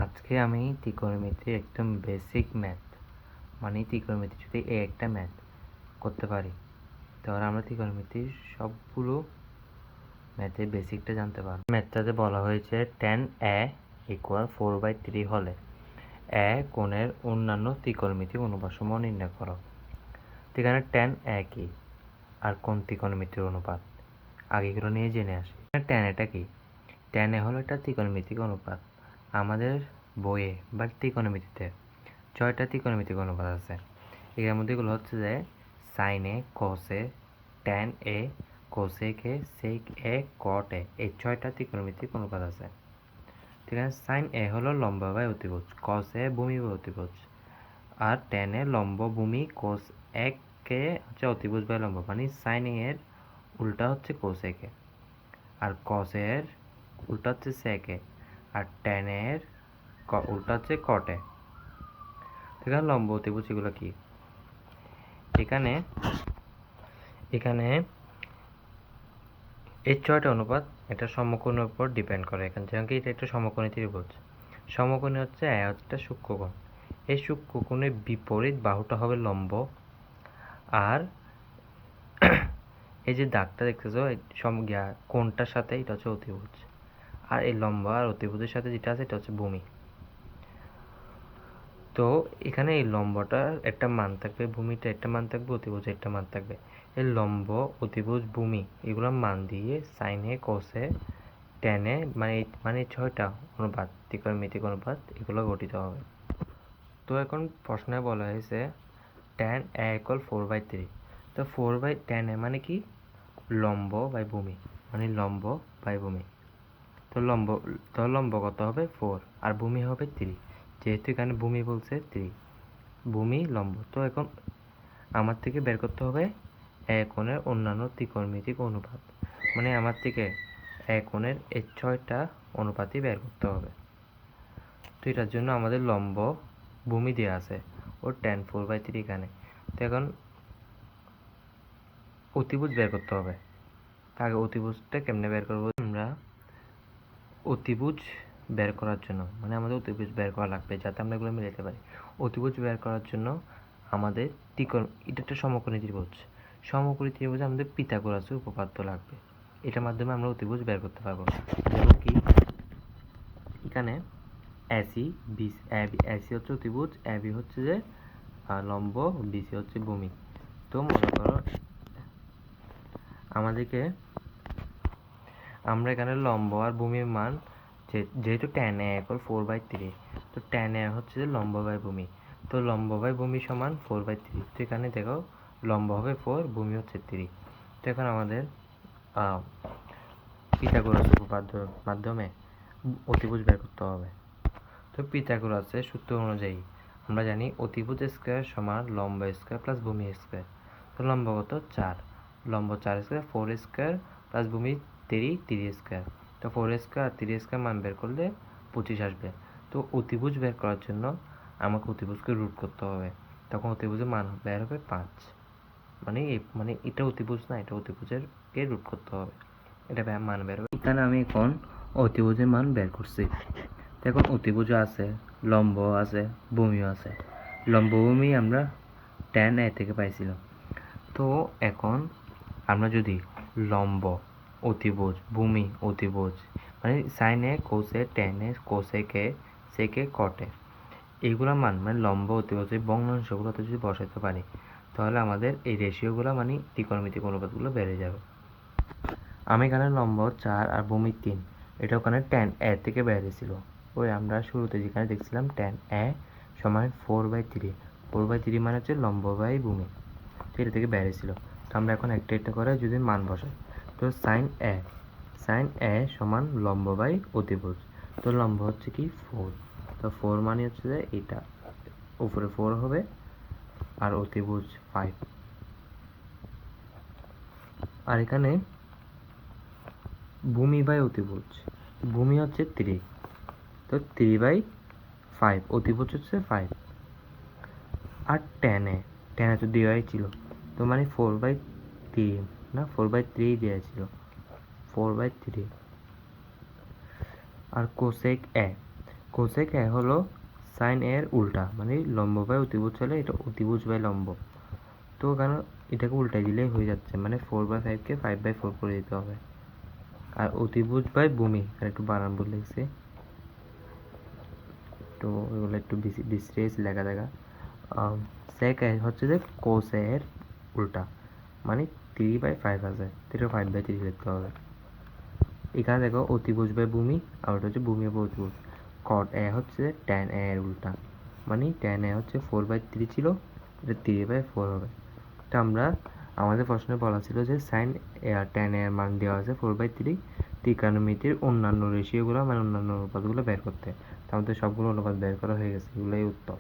আজকে আমি ত্রিকোণমিতির একদম বেসিক ম্যাথ মানে ত্রিকোণমিতি যদি একটা ম্যাথ করতে পারি তাহলে আমরা ত্রিকোণমিতির সবগুলো ম্যাথের বেসিকটা জানতে পারব। ম্যাথটাতে বলা হয়েছে tan a = 4/3 হলে a কোণের অন্যান্য ত্রিকোণমিতিক অনুপাতসমূহ নির্ণয় করো। তো এখানে tan a কি আর কোন ত্রিকোণমিতির অনুপাত আগে এগুলো নিয়ে জেনে আসি। tan এটা কি? tan a হলো একটা ত্রিকোণমিতিক অনুপাত। আমাদের বইয়ে বা ত্রিকোণমিতিতে 6টা ত্রিকোণমিতিক অনুপাত আছে। এর মধ্যে এগুলো হচ্ছে যে sin a, cos a, tan a, cosec a, sec a, cot a, এই 6টা ত্রিকোণমিতিক অনুপাত আছে। ঠিক আছে, sin a হলো লম্ব বাই অতিভুজ, cos a ভূমি বাই অতিভুজ, আর tan a লম্ব ভূমি, cos a হচ্ছে অতিভুজ বাই লম্ব, মানে sin a এর উল্টা হচ্ছে cosec a, R cos a এর উল্টা হচ্ছে sec a, R tan a এর উল্টা হচ্ছে cot a। এখানে লম্ব অতিভুজ এগুলো কি? এখানে এখানে এই 6টা অনুপাত একটা সমকোণের উপর ডিপেন্ড করে। এখানে যেমন কি এটা একটা সমকোণী ত্রিভুজ, সমকোণী হচ্ছে একটা সূক্ষ্মকোণ, এই সূক্ষ্মকোণের বিপরীত বাহুটা হবে লম্ব, আর এই যে দাগটা দেখতেছো কোণটার সাথে এটা হচ্ছে অতিভুজ, আর এই লম্ব আর অতিভুজের সাথে যেটা আছে এটা হচ্ছে ভূমি। তো এখানে এই লম্বটার একটা মান থাকবে, ভূমিটা একটা মান থাকবে, অতিভুজের একটা মান থাকবে। এই লম্ব, অতিভুজ, ভূমি এগুলো মান দিয়ে sin a, cos a, tan a মানে 6টা অনুপাত, ত্রিকোণমিতিক অনুপাত এগুলো গঠিত হবে। তো এখন প্রশ্নে বলা হয়েছে tan a = 4/3। তো 4/tan a মানে কি? লম্ব বাই ভূমি, মানে লম্ব বাই ভূমি। তো লম্ব কত হবে? 4, আর ভূমি হবে 3। যেহেতু এখানে ভূমি বলছে 3, ভূমি লম্ব। তো এখন আমার থেকে বের করতে হবে এক কোণের অন্যান্য ত্রিকোণমিতিক অনুপাত, মানে আমার থেকে এক কোণের এই 6টা অনুপাতই বের করতে হবে। তো এটার জন্য আমাদের লম্ব ভূমি দেওয়া আছে ও tan 4/3 এখানে। তো এখন অতিভুজ বের করতে হবে। আগে অতিভুজটা কেমনে বের করবো? আমরা অতিভুজ বের করার জন্য, মানে আমাদের অতিভুজ বের করা লাগবে যাতে আমরা এগুলো মিলাতে পারি। অতিভুজ বের করার জন্য আমাদের এটা একটা সমকোণী ত্রিভুজ, সমকোণী ত্রিভুজে আমাদের পিথাগোরাসের উপপাদ্য লাগবে। এটার মাধ্যমে আমরা অতিভুজ বের করতে পারবো। যেমন কি এখানে এসি এসি হচ্ছে অতিভুজ, এবি হচ্ছে যে লম্ব, বিসি হচ্ছে ভূমি। তো মনে করো আমরা এখানে লম্ব আর ভূমির মান, যেহেতু tan a = 4/3, তো tan a হচ্ছে যে লম্ব বাই ভূমি, তো লম্ব বাই ভূমি সমান 4/3। তো এখানে দেখো লম্ব হবে 4, ভূমি হচ্ছে 3। তো এখন আমাদের পিথাগোরাস উপপাদ্যের মাধ্যমে অতিভুজ বের করতে হবে। তো পিথাগোরাসের সূত্র অনুযায়ী আমরা জানি অতিভুজ স্কয়ার সমান লম্ব স্কয়ার প্লাস ভূমি স্কয়ার। তো লম্ব কত? 4, লম্ব 4 স্কয়ার, 4 স্কয়ার প্লাস ভূমি 3 স্কয়ার। তো 4 স্কয়ার আর 3 স্কয়ার মান বের করলে 25 আসবে। তো অতিভুজ বের করার জন্য আমাকে অতিভুজকে রুট করতে হবে, তখন অতিভুজের মান বের হবে 5। মানে এটা অতিভুজ না, এটা অতিভুজের কে রুট করতে হবে, এটা মান বের হবে। এখানে আমি এখন অতিভুজের মান বের করছি। এখন অতিভুজ আছে, লম্ব আছে, ভূমিও আছে। লম্ব ভূমি আমরা tan a থেকে পাইছিলাম। তো এখন আমরা যদি লম্ব, অতিভুজ, ভূমি, অতিভুজ মানে sin a, cos a, tan a, cosec a, sec a, cot a এইগুলোর মান মানে লম্ব, অতিভুজ এই ভগ্নাংশগুলোতে যদি বসাতে পারি তাহলে আমাদের এই রেশিওগুলো মানে ত্রিকোণমিতিক অনুপাতগুলো বেড়ে যাবে। আমি এখানে লম্ব 4 আর ভূমি 3, এটা ওখানে tan a থেকে বেরিয়েছিল। ওই আমরা শুরুতে যেখানে দেখছিলাম tan a সমান 4/3, 4/3 মানে হচ্ছে লম্ব বাই ভূমি, তো এটা থেকে বেরিয়েছিল। তো আমরা এখন একটা একটা করে যদি মান বসাই, তো sin a সমান লম্ব বাই অতিভুজ। তো লম্ব হচ্ছে কি 4, তো 4 মানে হচ্ছে যে এটা উপরে 4 হবে, আর অতিভুজ 5, আর এখানে ভূমি বাই অতিভুজ, ভূমি হচ্ছে 3, তো 3/5, অতিভুজ হচ্ছে 5, আর tan a তো দেওয়াই ছিল, তো মানে 4/3 না 4/3 দেওয়া ছিল, 4/3। আর cosec a, কোসেক এ হলো সাইন এর উল্টা, মানে লম্ব বাই অতিভুজ হলে এটা অতিভুজ বাই লম্ব। তো কারণ এটাকে উল্টাই দিলেই হয়ে যাচ্ছে, মানে 4/5 কে 5/4 করে দিতে হবে। আর অতিভুজ বাই ভূমি, আর একটু বানান ভুল লিখছি, তো এগুলো একটু বিশ্রেষ লেখা দেখা। সেক হচ্ছে যে কোস এর উল্টা, মানে 3/5 আছে, 5/3 লিখতে হবে। এখানে দেখো অতিভুজ বাই ভূমি, আর ওটা হচ্ছে ভূমি বাই অতিভুজ। কট এ হচ্ছে ট্যান এ এর উল্টা, মানে ট্যান এ হচ্ছে 4/3 ছিল, এটা 3/4 হবে। তো আমরা আমাদের প্রশ্নে বলা ছিল যে সাইন ট্যান এর মান দেওয়া আছে 4/3, ত্রিকোণমিতির অন্যান্য রেশিওগুলো, মানে অন্যান্য অনুপাতগুলো বের করতে। তো আমাদের সবগুলো অনুপাত বের করা হয়ে গেছে, এগুলোই উত্তর।